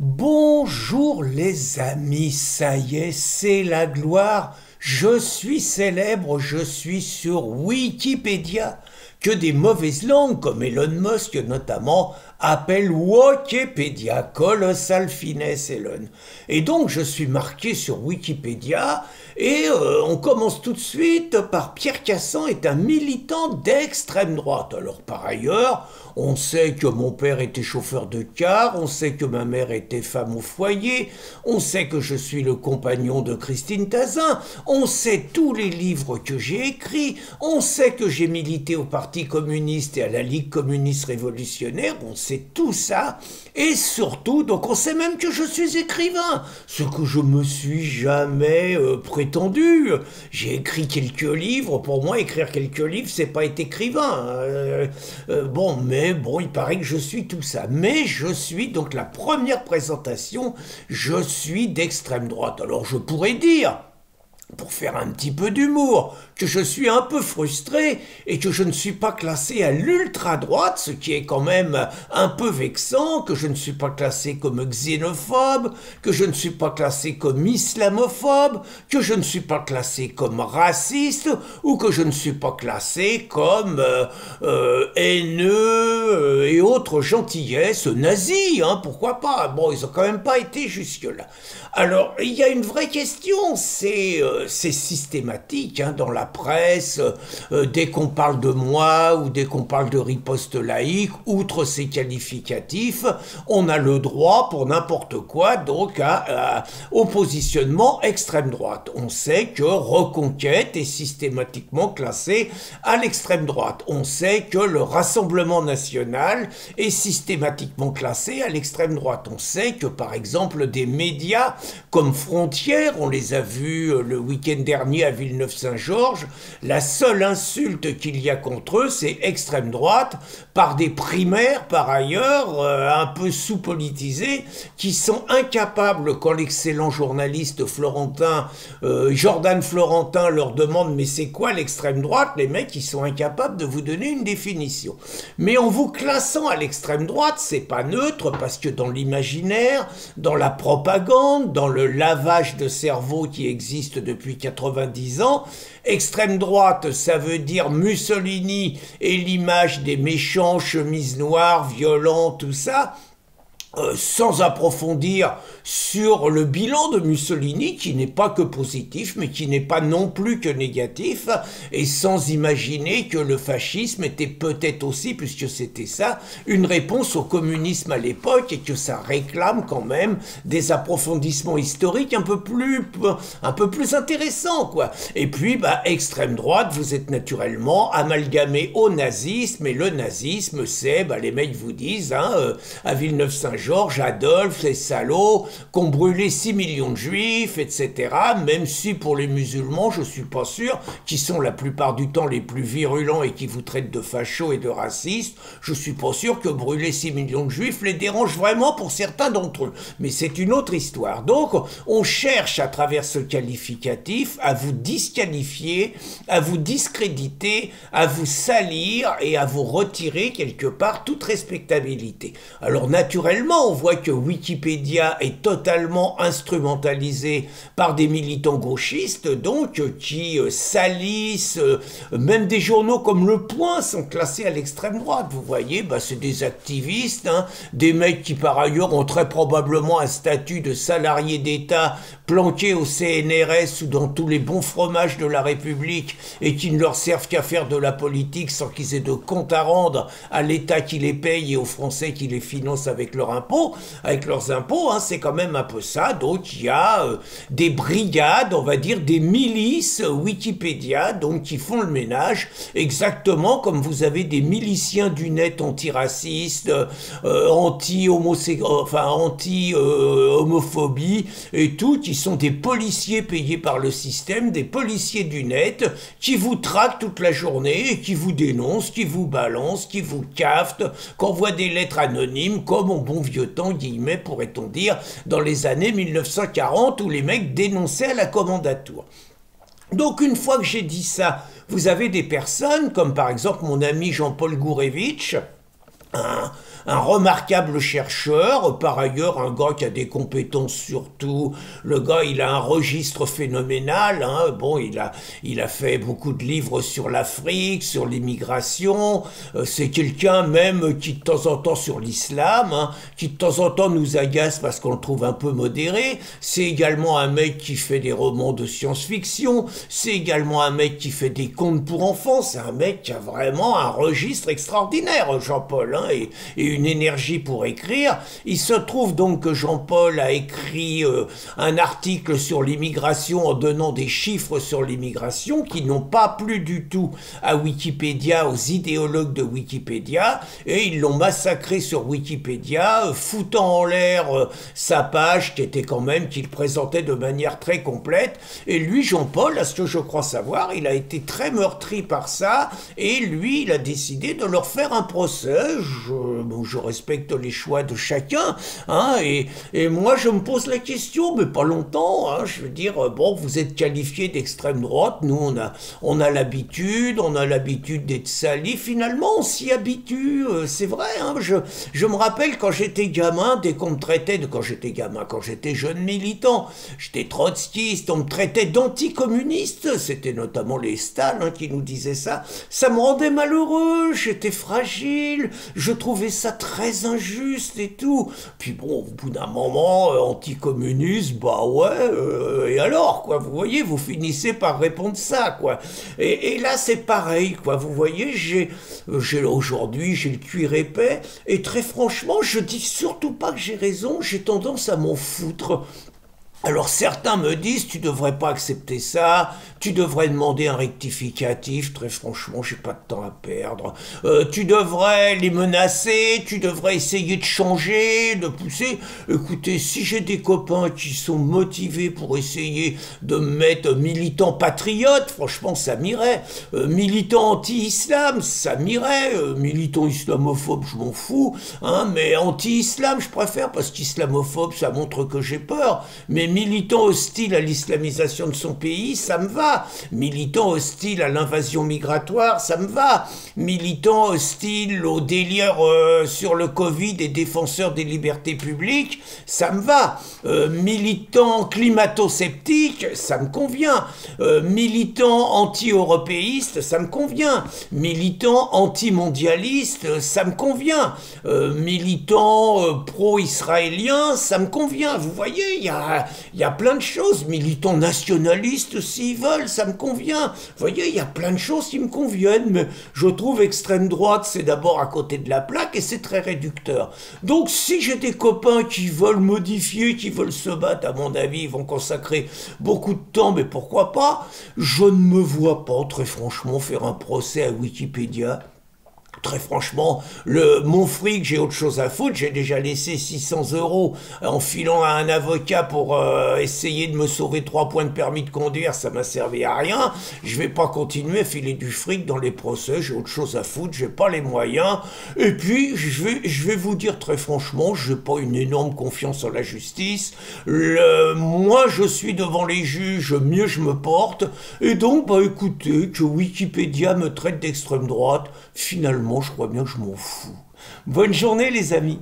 Bonjour les amis, ça y est, c'est la gloire. Je suis célèbre, je suis sur Wikipédia, que des mauvaises langues comme Elon Musk notamment appellent Wikipédia, colossal finesse Elon. Et donc je suis marqué sur Wikipédia et on commence tout de suite par Pierre Cassan est un militant d'extrême droite. Alors par ailleurs, on sait que mon père était chauffeur de car, on sait que ma mère était femme au foyer, on sait que je suis le compagnon de Christine Tazin, on sait tous les livres que j'ai écrits, on sait que j'ai milité au Parti communiste et à la Ligue communiste révolutionnaire, on sait tout ça, et surtout, donc on sait même que je suis écrivain, ce que je me suis jamais prétendu. J'ai écrit quelques livres, pour moi écrire quelques livres c'est pas être écrivain. Mais bon, il paraît que je suis tout ça. Mais je suis, donc la première présentation, je suis d'extrême droite. Alors je pourrais dire, pour faire un petit peu d'humour, que je suis un peu frustré et que je ne suis pas classé à l'ultra-droite, ce qui est quand même un peu vexant, que je ne suis pas classé comme xénophobe, que je ne suis pas classé comme islamophobe, que je ne suis pas classé comme raciste, ou que je ne suis pas classé comme haineux et autres gentillesses nazis, hein, pourquoi pas. Bon, ils ont quand même pas été jusque-là. Alors, il y a une vraie question, c'est systématique hein, dans la presse, dès qu'on parle de moi ou dès qu'on parle de riposte laïque, outre ces qualificatifs, on a le droit pour n'importe quoi donc au positionnement extrême droite. On sait que Reconquête est systématiquement classé à l'extrême droite. On sait que le Rassemblement national est systématiquement classé à l'extrême droite. On sait que par exemple des médias comme Frontières, on les a vus le week-end dernier à Villeneuve-Saint-Georges, la seule insulte qu'il y a contre eux, c'est extrême droite, par des primaires par ailleurs, un peu sous-politisés, qui sont incapables, quand l'excellent journaliste Florentin, Jordan Florentin leur demande mais c'est quoi l'extrême droite, les mecs ils sont incapables de vous donner une définition. Mais en vous classant à l'extrême droite, c'est pas neutre, parce que dans l'imaginaire, dans la propagande, dans le lavage de cerveau qui existe depuis 90 ans, extrême droite, ça veut dire Mussolini et l'image des méchants, chemises noires, violents, tout ça. Sans approfondir sur le bilan de Mussolini, qui n'est pas que positif, mais qui n'est pas non plus que négatif, et sans imaginer que le fascisme était peut-être aussi, puisque c'était ça, une réponse au communisme à l'époque, et que ça réclame quand même des approfondissements historiques un peu plus intéressants, quoi. Et puis, extrême droite, vous êtes naturellement amalgamé au nazisme, et le nazisme, c'est, les mecs vous disent, à Villeneuve-Saint-Georges, Adolphe, les salauds, qu'ont brûlé 6 millions de juifs, etc. Même si pour les musulmans, je suis pas sûr, qui sont la plupart du temps les plus virulents et qui vous traitent de fachos et de racistes, je suis pas sûr que brûler 6 millions de juifs les dérange vraiment pour certains d'entre eux. Mais c'est une autre histoire. Donc, on cherche à travers ce qualificatif à vous disqualifier, à vous discréditer, à vous salir et à vous retirer quelque part toute respectabilité. Alors naturellement, on voit que Wikipédia est totalement instrumentalisé par des militants gauchistes, donc qui salissent, même des journaux comme Le Point sont classés à l'extrême droite. Vous voyez, c'est des activistes, des mecs qui par ailleurs ont très probablement un statut de salarié d'État planqué au CNRS ou dans tous les bons fromages de la République et qui ne leur servent qu'à faire de la politique sans qu'ils aient de compte à rendre à l'État qui les paye et aux Français qui les financent avec leurs impôts, c'est quand même un peu ça. Donc il y a des brigades, on va dire des milices Wikipédia, donc qui font le ménage, exactement comme vous avez des miliciens du net antiracistes, anti-homophobie et tout, qui sont des policiers payés par le système, des policiers du net, qui vous traquent toute la journée et qui vous dénoncent, qui vous balancent, qui vous caftent, qui envoient des lettres anonymes, comme au bon vieux temps, guillemets, pourrait-on dire, dans les années 1940, où les mecs dénonçaient à la commandature. Donc une fois que j'ai dit ça, vous avez des personnes, comme par exemple mon ami Jean-Paul Gourevitch, un remarquable chercheur, par ailleurs un gars qui a des compétences surtout. Le gars, il a un registre phénoménal, hein. Bon, il a fait beaucoup de livres sur l'Afrique, sur l'immigration. C'est quelqu'un même qui de temps en temps sur l'islam, hein, qui de temps en temps nous agace parce qu'on le trouve un peu modéré. C'est également un mec qui fait des romans de science-fiction. C'est également un mec qui fait des contes pour enfants. C'est un mec qui a vraiment un registre extraordinaire, Jean-Paul, hein, et une énergie pour écrire. Il se trouve donc que Jean-Paul a écrit un article sur l'immigration en donnant des chiffres sur l'immigration qui n'ont pas plu du tout à Wikipédia, aux idéologues de Wikipédia, et ils l'ont massacré sur Wikipédia, foutant en l'air sa page qui était quand même, qu'il présentait de manière très complète. Et lui, Jean-Paul, à ce que je crois savoir, il a été très meurtri par ça, et lui, il a décidé de leur faire un procès. Je respecte les choix de chacun, hein, et moi, je me pose la question, mais pas longtemps, hein, je veux dire, bon, vous êtes qualifié d'extrême droite, nous, on a l'habitude d'être sali, finalement, on s'y habitue, c'est vrai, hein, je me rappelle quand j'étais gamin, dès qu'on me traitait quand j'étais jeune militant, j'étais trotskiste, on me traitait d'anticommuniste, c'était notamment les Stalin, hein, qui nous disaient ça me rendait malheureux, j'étais fragile, je trouvais ça très injuste et tout. Puis bon, au bout d'un moment, anticommuniste, bah ouais, et alors, quoi, vous voyez, vous finissez par répondre ça, quoi. Et là, c'est pareil, quoi, vous voyez, aujourd'hui, j'ai le cuir épais, et très franchement, je dis surtout pas que j'ai raison, j'ai tendance à m'en foutre. Alors certains me disent, tu devrais pas accepter ça, tu devrais demander un rectificatif, très franchement, j'ai pas de temps à perdre. Tu devrais les menacer, tu devrais essayer de changer, de pousser. Écoutez, si j'ai des copains qui sont motivés pour essayer de me mettre militant patriote, franchement, ça m'irait. Militant anti-islam, ça m'irait. Militant islamophobe, je m'en fous, hein, mais anti-islam, je préfère, parce qu'islamophobe, ça montre que j'ai peur. Mais militant hostile à l'islamisation de son pays, ça me va. Militant hostile à l'invasion migratoire, ça me va. Militant hostile au délire sur le Covid et défenseur des libertés publiques, ça me va. Militant climato-sceptique, ça me convient. Militant anti-européiste, ça me convient. Militant anti-mondialiste, ça me convient. Militant pro-israélien, ça me convient. Vous voyez, il y a plein de choses. Militants nationalistes, s'ils veulent, ça me convient. Vous voyez, il y a plein de choses qui me conviennent, mais je trouve extrême droite, c'est d'abord à côté de la plaque et c'est très réducteur. Donc, si j'ai des copains qui veulent modifier, qui veulent se battre, à mon avis, ils vont consacrer beaucoup de temps, mais pourquoi pas? Je ne me vois pas, très franchement, faire un procès à Wikipédia. Très franchement, mon fric, j'ai autre chose à foutre. J'ai déjà laissé 600 € en filant à un avocat pour essayer de me sauver 3 points de permis de conduire. Ça m'a servi à rien. Je vais pas continuer à filer du fric dans les procès. J'ai autre chose à foutre. J'ai pas les moyens. Et puis, je vais vous dire très franchement, j'ai pas une énorme confiance en la justice. Moins je suis devant les juges, mieux je me porte. Et donc, bah écoutez, que Wikipédia me traite d'extrême droite, finalement, je crois bien que je m'en fous. Bonne journée les amis.